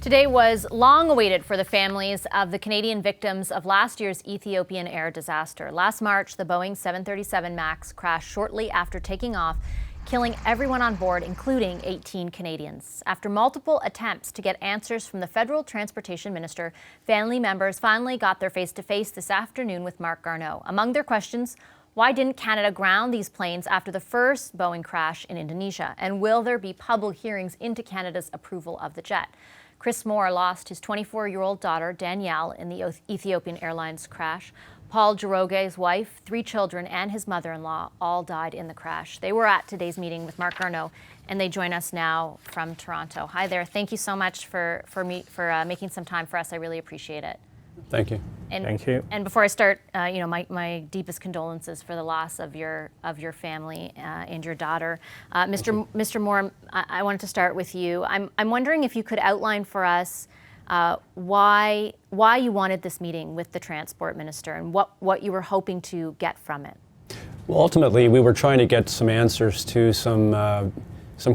Today was long awaited for the families of the Canadian victims of last year's Ethiopian Air disaster. Last March, the Boeing 737 MAX crashed shortly after taking off, killing everyone on board, including 18 Canadians. After multiple attempts to get answers from the federal transportation minister, family members finally got their face-to-face this afternoon with Marc Garneau. Among their questions, why didn't Canada ground these planes after the first Boeing crash in Indonesia? And will there be public hearings into Canada's approval of the jet? Chris Moore lost his 24-year-old daughter, Danielle, in the Ethiopian Airlines crash. Paul Njoroge's wife, 3 children, and his mother-in-law all died in the crash. They were at today's meeting with Marc Garneau, and they join us now from Toronto. Hi there. Thank you so much for making some time for us. I really appreciate it. Thank you. Thank you. And before I start, my deepest condolences for the loss of your family and your daughter. Mr. Moore, I wanted to start with you. I'm wondering if you could outline for us why you wanted this meeting with the Transport Minister and what you were hoping to get from it. Well, ultimately, we were trying to get some answers to some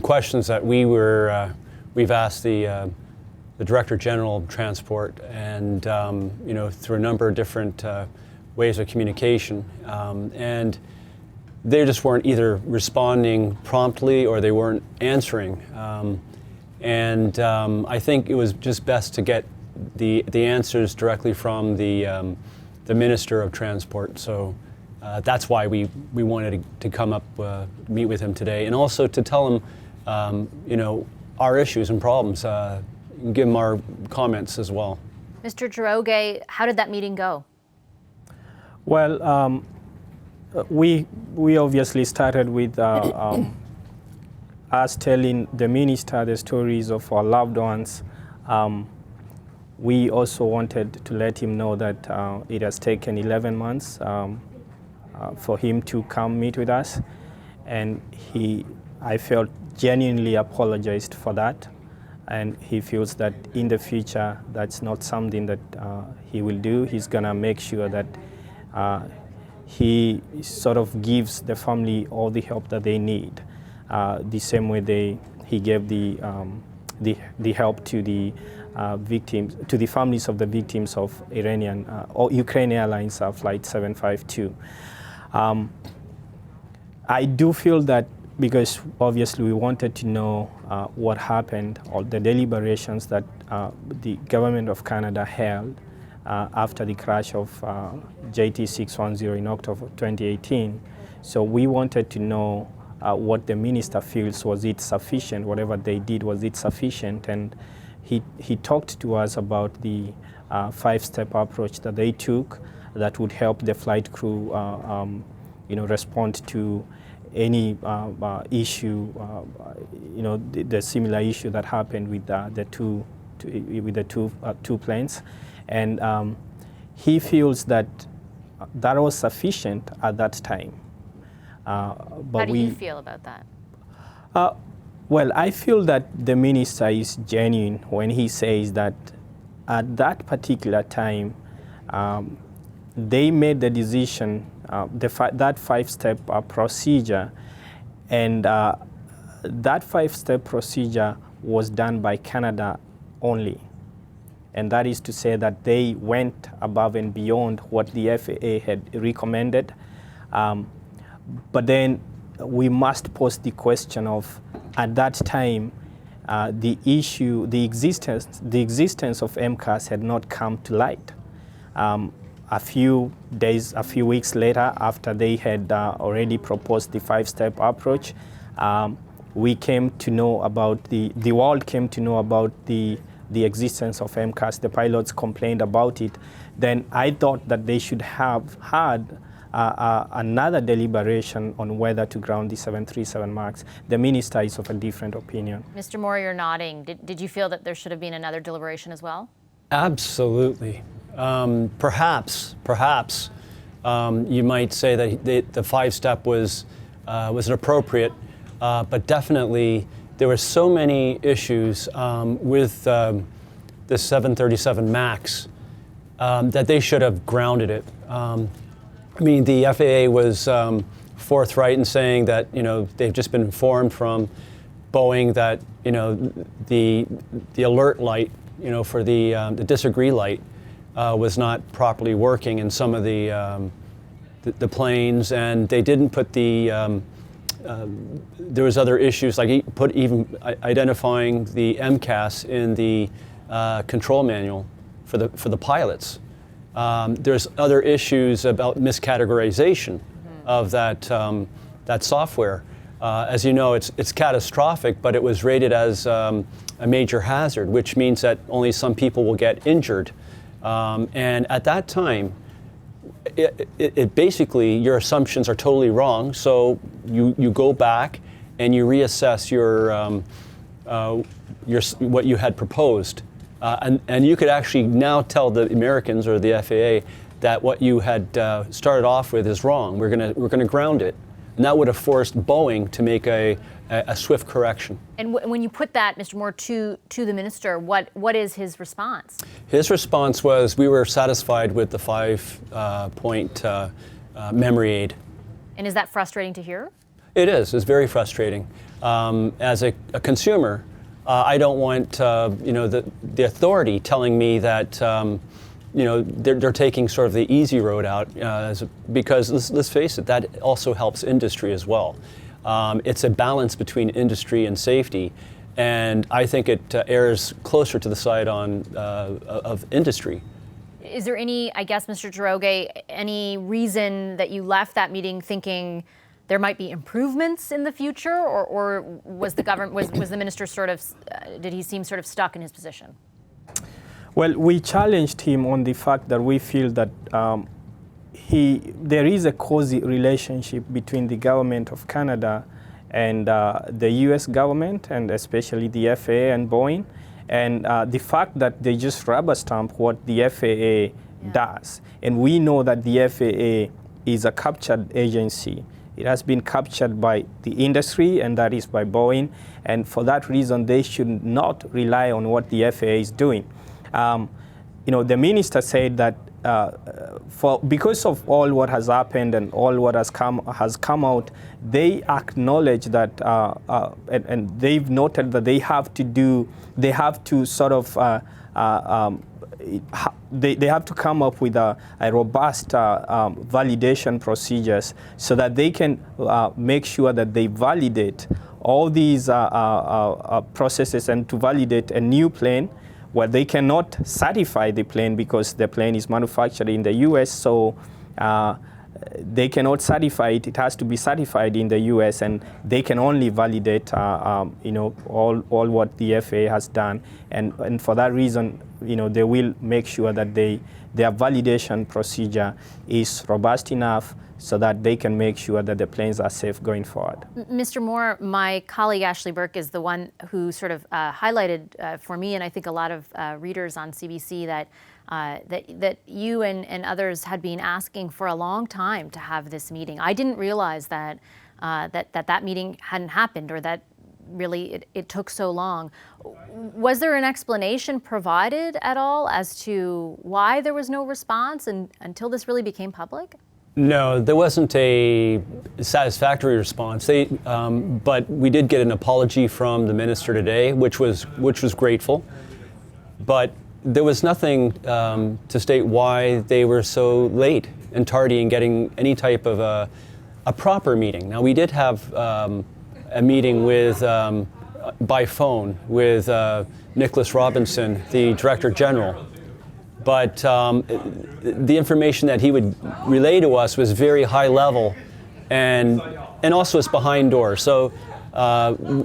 questions that we've asked the Director General of Transport, and through a number of different ways of communication, and they just weren't either responding promptly or they weren't answering. I think it was just best to get the answers directly from the Minister of Transport. So that's why we wanted to come up, meet with him today, and also to tell him, our issues and problems. Give him our comments as well. Mr. Njoroge, how did that meeting go? Well, we obviously started with us telling the minister the stories of our loved ones. We also wanted to let him know that it has taken 11 months for him to come meet with us, and I felt genuinely apologized for that. And he feels that in the future, that's not something that he will do. He's gonna make sure that he sort of gives the family all the help that they need. The same way he gave the help to the victims, to the families of the victims of Ukraine Airlines Flight 752. I do feel that, because obviously we wanted to know what happened, or the deliberations that the government of Canada held after the crash of JT610 in October 2018. So we wanted to know what the minister feels. Was it sufficient? Whatever they did, was it sufficient? And he talked to us about the 5-step approach that they took that would help the flight crew respond to any issue, the similar issue that happened with the two planes, and he feels that that was sufficient at that time. But how do you feel about that? Well, I feel that the minister is genuine when he says that at that particular time they made the decision. That 5-step procedure, and that 5-step procedure was done by Canada only. And that is to say that they went above and beyond what the FAA had recommended. But then we must pose the question of, at that time, the existence of MCAS had not come to light. A few weeks later, after they had already proposed the 5-step approach, we came to know about the world came to know about the existence of MCAS. The pilots complained about it. Then I thought that they should have had another deliberation on whether to ground the 737 MAX. The minister is of a different opinion. Mr. Moore, you're nodding. Did you feel that there should have been another deliberation as well? Absolutely. Perhaps you might say that the 5-step was inappropriate, but definitely there were so many issues with the 737 MAX that they should have grounded it. The FAA was forthright in saying that they've just been informed from Boeing that the alert light for the disagree light was not properly working in some of the planes, and they didn't put the there was other issues like even identifying the MCAS in the control manual for the pilots. There's other issues about miscategorization of that software. As you know, it's catastrophic, but it was rated as a major hazard, which means that only some people will get injured. And at that time, it basically, your assumptions are totally wrong. So you go back and you reassess your what you had proposed, and you could actually now tell the Americans or the FAA that what you had started off with is wrong. We're gonna ground it, and that would have forced Boeing to make a swift correction. And when you put that, Mr. Moore, to the minister, what is his response? His response was, we were satisfied with the 5-point memory aid. And is that frustrating to hear? It is. It's very frustrating. As a consumer, I don't want the authority telling me that they're taking sort of the easy road out, because let's face it, that also helps industry as well. It's a balance between industry and safety, and I think it errs closer to the side of industry. Is there any, I guess, Mr. Njoroge, any reason that you left that meeting thinking there might be improvements in the future, or was the government, was the minister sort of, did he seem sort of stuck in his position? Well, we challenged him on the fact that we feel that there is a cozy relationship between the government of Canada and the US government, and especially the FAA and Boeing. And the fact that they just rubber stamp what the FAA does. And we know that the FAA is a captured agency. It has been captured by the industry, and that is by Boeing. And for that reason, they should not rely on what the FAA is doing. The minister said that because of all what has happened and all what has come out, they acknowledge that, and they've noted that they have to sort of they have to come up with a robust validation procedures so that they can make sure that they validate all these processes, and to validate a new plane where they cannot certify the plane because the plane is manufactured in the US, so they cannot certify it. It has to be certified in the US, and they can only validate all what the FAA has done, and for that reason, they will make sure that their validation procedure is robust enough so that they can make sure that the planes are safe going forward. Mr. Moore, my colleague Ashley Burke is the one who sort of highlighted for me, and I think a lot of readers on CBC, that you and others had been asking for a long time to have this meeting. I didn't realize that that meeting hadn't happened, or that really it took so long. Was there an explanation provided at all as to why there was no response until this really became public? No, there wasn't a satisfactory response. But we did get an apology from the minister today, which was grateful. But there was nothing to state why they were so late and tardy in getting any type of a proper meeting. Now, we did have a meeting with by phone with Nicholas Robinson, the Director General. But the information that he would relay to us was very high level, and also it's behind doors. So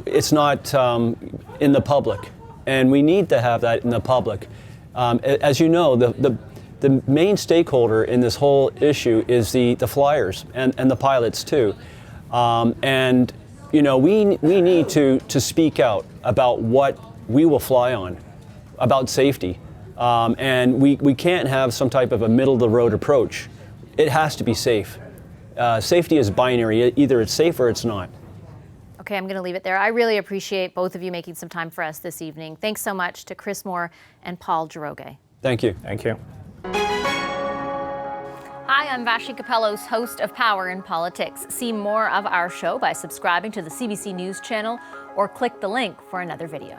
it's not in the public, and we need to have that in the public. As you know, the main stakeholder in this whole issue is the flyers and the pilots too. And we need to speak out about what we will fly on, about safety. And we can't have some type of a middle-of-the-road approach. It has to be safe. Safety is binary. Either it's safe or it's not. Okay, I'm going to leave it there. I really appreciate both of you making some time for us this evening. Thanks so much to Chris Moore and Paul Njoroge. Thank you. Thank you. Hi, I'm Vashi Capellos, host of Power in Politics. See more of our show by subscribing to the CBC News channel or click the link for another video.